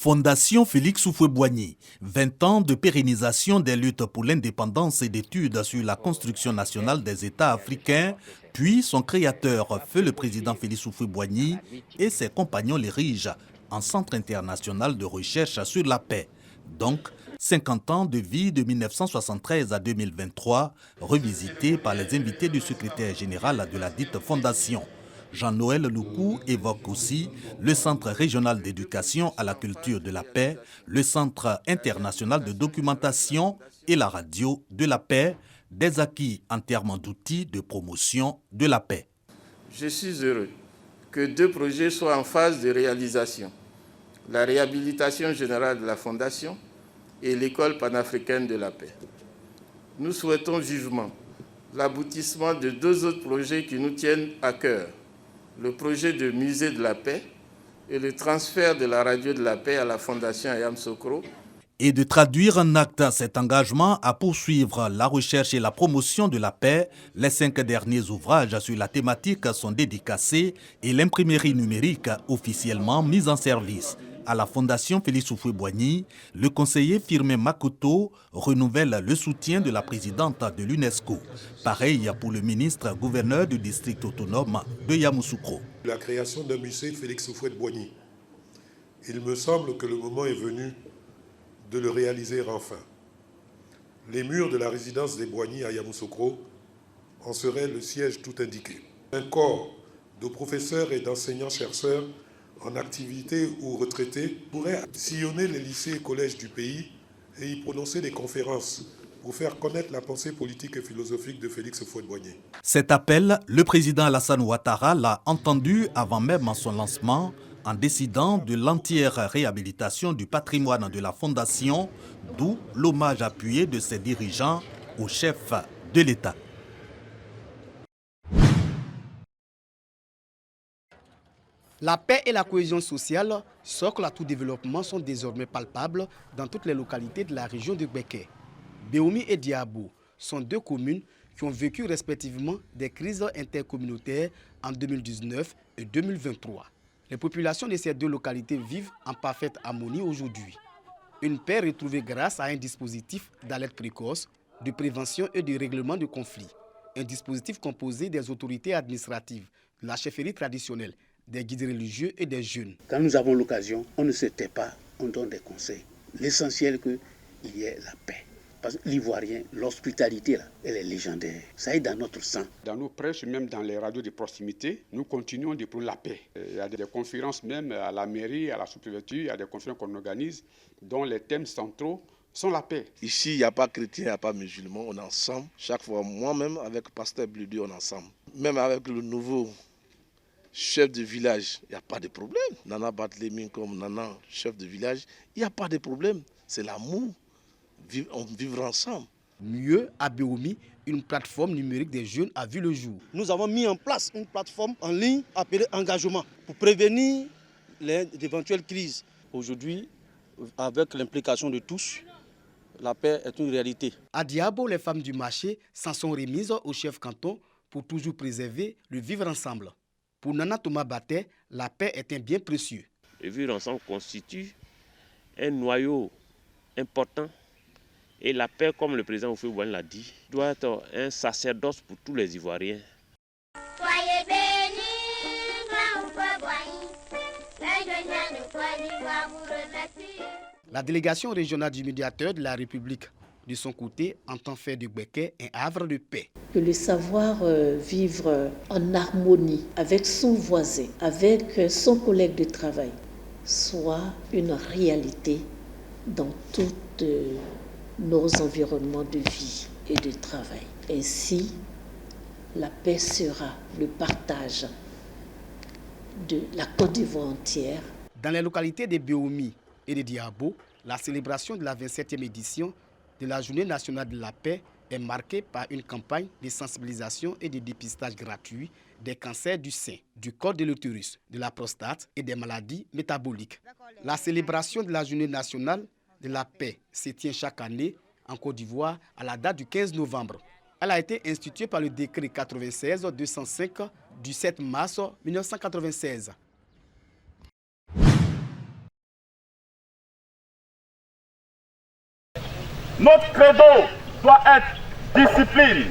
Fondation Félix Houphouët-Boigny, 20 ans de pérennisation des luttes pour l'indépendance et d'études sur la construction nationale des États africains, puis son créateur, feu le président Félix Houphouët-Boigny, et ses compagnons l'érigent en Centre international de recherche sur la paix. Donc, 50 ans de vie de 1973 à 2023, revisités par les invités du secrétaire général de la dite fondation. Jean-Noël Loukou évoque aussi le Centre régional d'éducation à la culture de la paix, le Centre international de documentation et la radio de la paix, des acquis en termes d'outils de promotion de la paix. Je suis heureux que 2 projets soient en phase de réalisation. La réhabilitation générale de la Fondation et l'École panafricaine de la paix. Nous souhaitons vivement l'aboutissement de 2 autres projets qui nous tiennent à cœur. Le projet de musée de la paix et le transfert de la radio de la paix à la Fondation Yamoussoukro. Et de traduire en acte cet engagement à poursuivre la recherche et la promotion de la paix, les 5 derniers ouvrages sur la thématique sont dédicacés et l'imprimerie numérique officiellement mise en service. À la Fondation Félix Houphouët-Boigny, le conseiller Firmin Makoto renouvelle le soutien de la présidente de l'UNESCO. Pareil pour le ministre gouverneur du district autonome de Yamoussoukro. La création d'un musée Félix Houphouët-Boigny. Il me semble que le moment est venu de le réaliser enfin. Les murs de la résidence des Boigny à Yamoussoukro en seraient le siège tout indiqué. Un corps de professeurs et d'enseignants-chercheurs en activité ou retraités pourrait sillonner les lycées et collèges du pays et y prononcer des conférences pour faire connaître la pensée politique et philosophique de Félix Houphouët-Boigny. Cet appel, le président Alassane Ouattara l'a entendu avant même son lancement en décidant de l'entière réhabilitation du patrimoine de la Fondation, d'où l'hommage appuyé de ses dirigeants au chef de l'État. La paix et la cohésion sociale, socle à tout développement, sont désormais palpables dans toutes les localités de la région de Beké. Béoumi et Diabo sont 2 communes qui ont vécu respectivement des crises intercommunautaires en 2019 et 2023. Les populations de ces 2 localités vivent en parfaite harmonie aujourd'hui. Une paix retrouvée grâce à un dispositif d'alerte précoce, de prévention et de règlement de conflits. Un dispositif composé des autorités administratives, de la chefferie traditionnelle, des guides religieux et des jeunes. Quand nous avons l'occasion, on ne se tait pas, on donne des conseils. L'essentiel est qu'il y ait la paix. Parce que l'Ivoirien, l'hospitalité, là, elle est légendaire. Ça est dans notre sang. Dans nos prêches, même dans les radios de proximité, nous continuons de prôner la paix. Il y a des conférences même à la mairie, à la sous-préfecture, il y a des conférences qu'on organise dont les thèmes centraux sont la paix. Ici, il n'y a pas chrétien, il n'y a pas musulman, on est ensemble. Chaque fois, moi-même, avec Pasteur Bludi, on est ensemble. Même avec le nouveau chef de village, il n'y a pas de problème. Nana Barthélémy comme Nana, chef de village, il n'y a pas de problème. C'est l'amour. On vivra ensemble. Mieux, à Béoumi, une plateforme numérique des jeunes a vu le jour. Nous avons mis en place une plateforme en ligne appelée Engagement pour prévenir d'éventuelles crises. Aujourd'hui, avec l'implication de tous, la paix est une réalité. À Diabo, les femmes du marché s'en sont remises au chef canton pour toujours préserver le vivre ensemble. Pour Nana Thomas Baté, la paix est un bien précieux. Le vivre ensemble constitue un noyau important. Et la paix, comme le président Houphouët-Boigny l'a dit, doit être un sacerdoce pour tous les Ivoiriens. Soyez bénis, grand Houphouët-Boigny, les jeunes de Côte d'Ivoire vous remercient. La délégation régionale du médiateur de la République, de son côté, entend faire de Beké un havre de paix. Que le savoir vivre en harmonie avec son voisin, avec son collègue de travail, soit une réalité dans toute nos environnements de vie et de travail. Ainsi, la paix sera le partage de la Côte d'Ivoire entière. Dans les localités de Béoumi et de Diabo, la célébration de la 27e édition de la Journée nationale de la paix est marquée par une campagne de sensibilisation et de dépistage gratuit des cancers du sein, du col de l'utérus, de la prostate et des maladies métaboliques. La célébration de la Journée nationale de la paix se tient chaque année en Côte d'Ivoire à la date du 15 novembre. Elle a été instituée par le décret 96-205 du 7 mars 1996. Notre credo doit être discipline.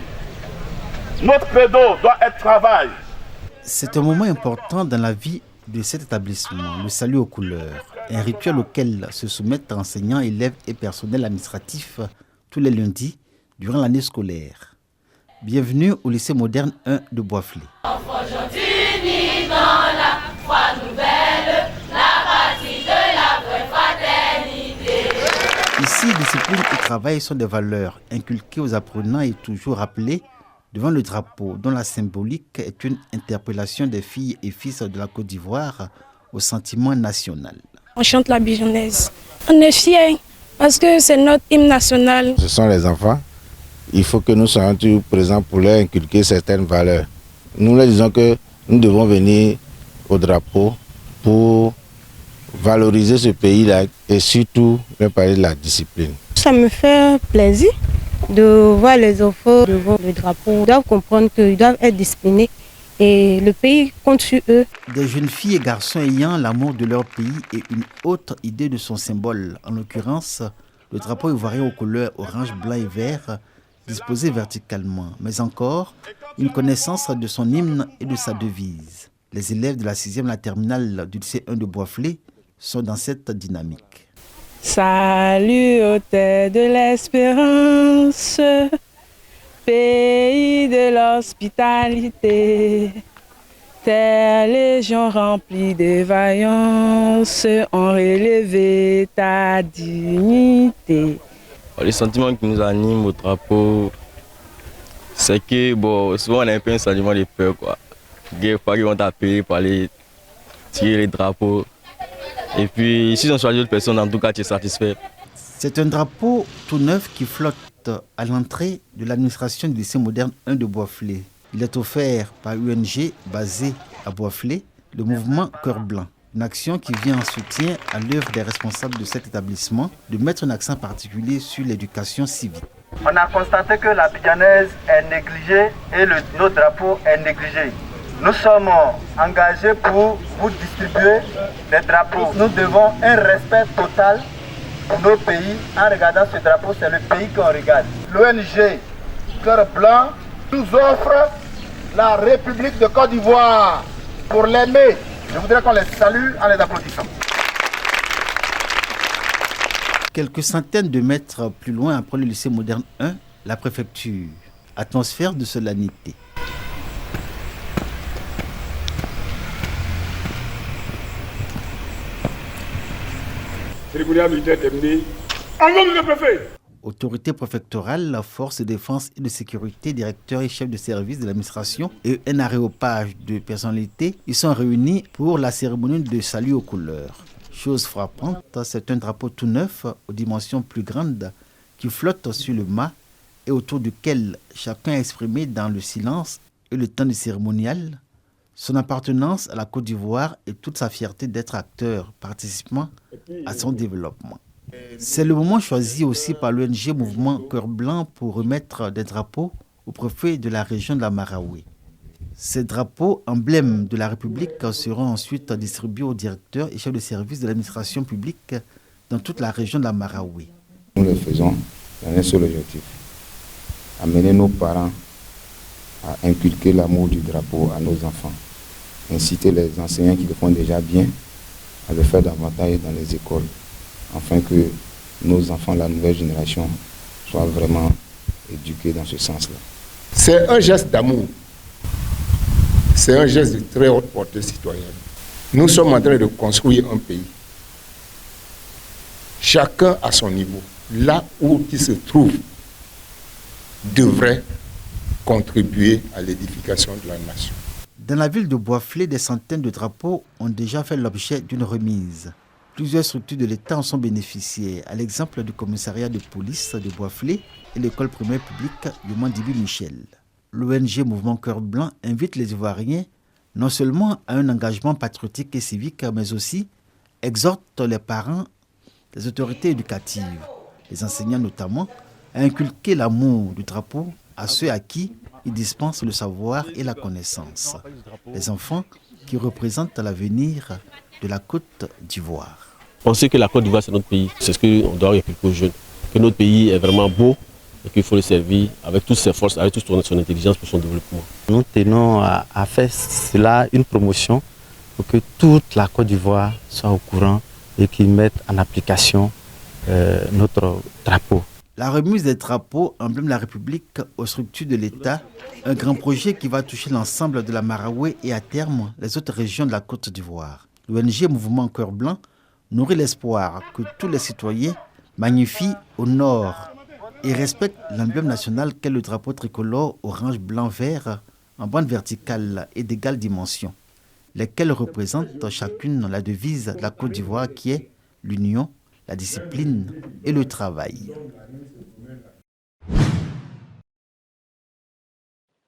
Notre credo doit être travail. C'est un moment important dans la vie de cet établissement, le salut aux couleurs, un rituel auquel se soumettent enseignants, élèves et personnel administratif tous les lundis durant l'année scolaire. Bienvenue au lycée moderne 1 de Boisflé. Ici, discipline et travail sont des valeurs inculquées aux apprenants et toujours rappelées devant le drapeau, dont la symbolique est une interpellation des filles et fils de la Côte d'Ivoire au sentiment national. On chante la bijonnaise. On est fiers parce que c'est notre hymne national. Ce sont les enfants. Il faut que nous soyons toujours présents pour leur inculquer certaines valeurs. Nous leur disons que nous devons venir au drapeau pour valoriser ce pays-là et surtout leur parler de la discipline. Ça me fait plaisir de voir les enfants devant le drapeau. Ils doivent comprendre qu'ils doivent être disciplinés et le pays compte sur eux. Des jeunes filles et garçons ayant l'amour de leur pays et une autre idée de son symbole, en l'occurrence le drapeau ivoirien aux couleurs orange, blanc et vert, disposé verticalement, mais encore une connaissance de son hymne et de sa devise. Les élèves de la 6e, la terminale du lycée 1 de Boisflé sont dans cette dynamique. Salut aux terres de l'espérance, pays de l'hospitalité, terre légion remplie de vaillance, ont relevé ta dignité. Les sentiments qui nous animent au drapeau, c'est que souvent on a un peu un sentiment de peur, quoi. Des fois ils vont t'appeler pour aller tirer les drapeaux. Et puis si on choisit d'autres personnes, en tout cas tu es satisfait. C'est un drapeau tout neuf qui flotte à l'entrée de l'administration du lycée moderne 1 de Boisflé. Il est offert par UNG basé à Boisflé, le mouvement Cœur Blanc. Une action qui vient en soutien à l'œuvre des responsables de cet établissement de mettre un accent particulier sur l'éducation civique. On a constaté que la bijonnaise est négligée et notre drapeau est négligé. Nous sommes engagés pour vous distribuer des drapeaux. Nous devons un respect total pour nos pays. En regardant ce drapeau, c'est le pays qu'on regarde. L'ONG Cœur Blanc nous offre la République de Côte d'Ivoire. Pour l'aimer, je voudrais qu'on les salue en les applaudissant. Quelques centaines de mètres plus loin, après le lycée moderne 1, la préfecture. Atmosphère de solennité. Cérémonie militaire terminée. En nom du préfet. Autorité préfectorale, la force de défense et de sécurité, directeurs et chefs de service de l'administration et un aréopage de personnalités, ils sont réunis pour la cérémonie de salut aux couleurs. Chose frappante, c'est un drapeau tout neuf aux dimensions plus grandes qui flotte sur le mât et autour duquel chacun a exprimé dans le silence et le temps du cérémonial son appartenance à la Côte d'Ivoire et toute sa fierté d'être acteur participant à son développement. C'est le moment choisi aussi par l'ONG Mouvement Cœur Blanc pour remettre des drapeaux au préfet de la région de la Marawi. Ces drapeaux, emblèmes de la République, seront ensuite distribués aux directeurs et chefs de service de l'administration publique dans toute la région de la Marawi. Nous le faisons dans un seul objectif, amener nos parents à inculquer l'amour du drapeau à nos enfants, inciter les enseignants qui le font déjà bien à le faire davantage dans les écoles, afin que nos enfants, la nouvelle génération, soient vraiment éduqués dans ce sens-là. C'est un geste d'amour. C'est un geste de très haute portée citoyenne. Nous sommes en train de construire un pays. Chacun à son niveau, là où il se trouve, devrait contribuer à l'édification de la nation. Dans la ville de Boisflé, des centaines de drapeaux ont déjà fait l'objet d'une remise. Plusieurs structures de l'État en sont bénéficiées, à l'exemple du commissariat de police de Boisflé et l'école primaire publique Yomandibi Michel. L'ONG Mouvement Cœur Blanc invite les Ivoiriens non seulement à un engagement patriotique et civique, mais aussi exhorte les parents, les autorités éducatives, les enseignants notamment, à inculquer l'amour du drapeau à ceux à qui il dispense le savoir et la connaissance. Les enfants qui représentent l'avenir de la Côte d'Ivoire. On sait que la Côte d'Ivoire, c'est notre pays. C'est ce qu'on doit inculquer aux jeunes. que notre pays est vraiment beau et qu'il faut le servir avec toutes ses forces, avec toute son intelligence pour son développement. Nous tenons à faire cela une promotion pour que toute la Côte d'Ivoire soit au courant et qu'ils mettent en application notre drapeau. La remise des drapeaux, emblème de la République aux structures de l'État, un grand projet qui va toucher l'ensemble de la Maraoué et à terme les autres régions de la Côte d'Ivoire. L'ONG Mouvement Cœur Blanc nourrit l'espoir que tous les citoyens magnifient, honorent et respectent l'emblème national qu'est le drapeau tricolore orange, blanc, vert en bande verticale et d'égale dimension, lesquels représentent chacune la devise de la Côte d'Ivoire qui est l'union, la discipline et le travail.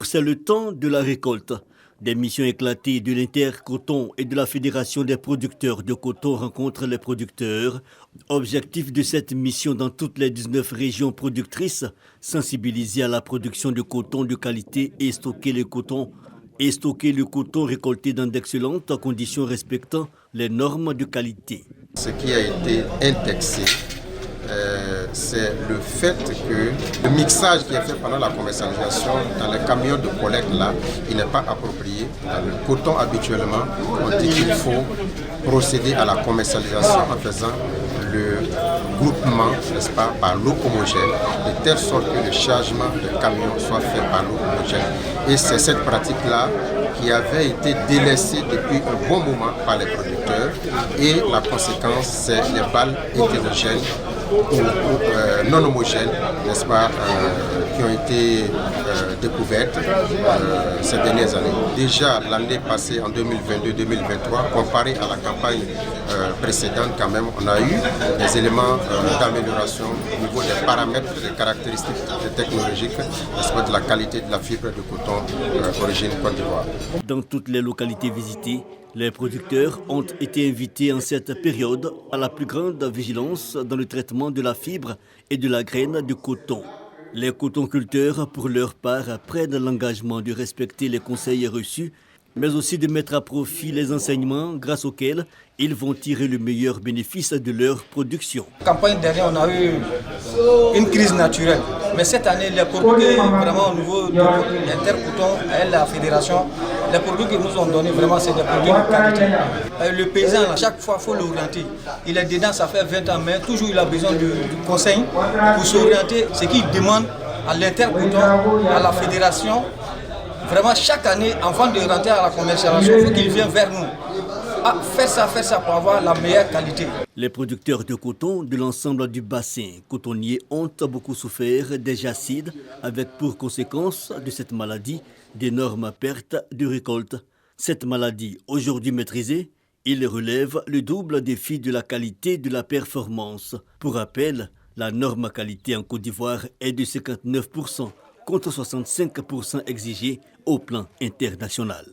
C'est le temps de la récolte. Des missions éclatées de l'Intercoton et de la Fédération des producteurs de coton rencontrent les producteurs. Objectif de cette mission dans toutes les 19 régions productrices, sensibiliser à la production de coton de qualité et stocker le coton récolté dans d'excellentes conditions respectant les normes de qualité. Ce qui a été indexé, c'est le fait que le mixage qui est fait pendant la commercialisation dans les camions de collecte là, il n'est pas approprié. Dans le coton habituellement, on dit qu'il faut procéder à la commercialisation en faisant le groupement, n'est-ce pas, par l'eau homogène, de telle sorte que le chargement de camions soit fait par l'eau homogène. Et c'est cette pratique-là qui avait été délaissée depuis un bon moment par les producteurs. Et la conséquence, c'est les balles hétérogènes ou non homogènes, n'est-ce pas, qui ont été découvertes ces dernières années. Déjà l'année passée, en 2022-2023, comparé à la campagne précédente, quand même, on a eu des éléments d'amélioration au niveau des paramètres, des caractéristiques technologiques, n'est-ce pas, de la qualité de la fibre de coton origine Côte d'Ivoire. Dans toutes les localités visitées, les producteurs ont été invités en cette période à la plus grande vigilance dans le traitement de la fibre et de la graine de coton. Les cotonculteurs, pour leur part, prennent l'engagement de respecter les conseils reçus, mais aussi de mettre à profit les enseignements grâce auxquels ils vont tirer le meilleur bénéfice de leur production. La campagne dernière, on a eu une crise naturelle. Mais cette année, les produits, vraiment au niveau de l'Intercoton et la fédération, les produits qu'ils nous ont donnés, vraiment, c'est des produits de qualité. Le paysan, à chaque fois, il faut l'orienter. Il est dedans, ça fait 20 ans, mais toujours il a besoin du conseil pour s'orienter. Ce qu'il demande à l'Intercoton, à la fédération, vraiment, chaque année, avant de rentrer à la commercialisation, il faut qu'il vienne vers nous. Faire ça pour avoir la meilleure qualité. Les producteurs de coton de l'ensemble du bassin cotonnier ont beaucoup souffert des jacides, avec pour conséquence de cette maladie d'énormes pertes de récolte. Cette maladie, aujourd'hui maîtrisée, il relève le double défi de la qualité de la performance. Pour rappel, la norme qualité en Côte d'Ivoire est de 59%, contre 65% exigés au plan international.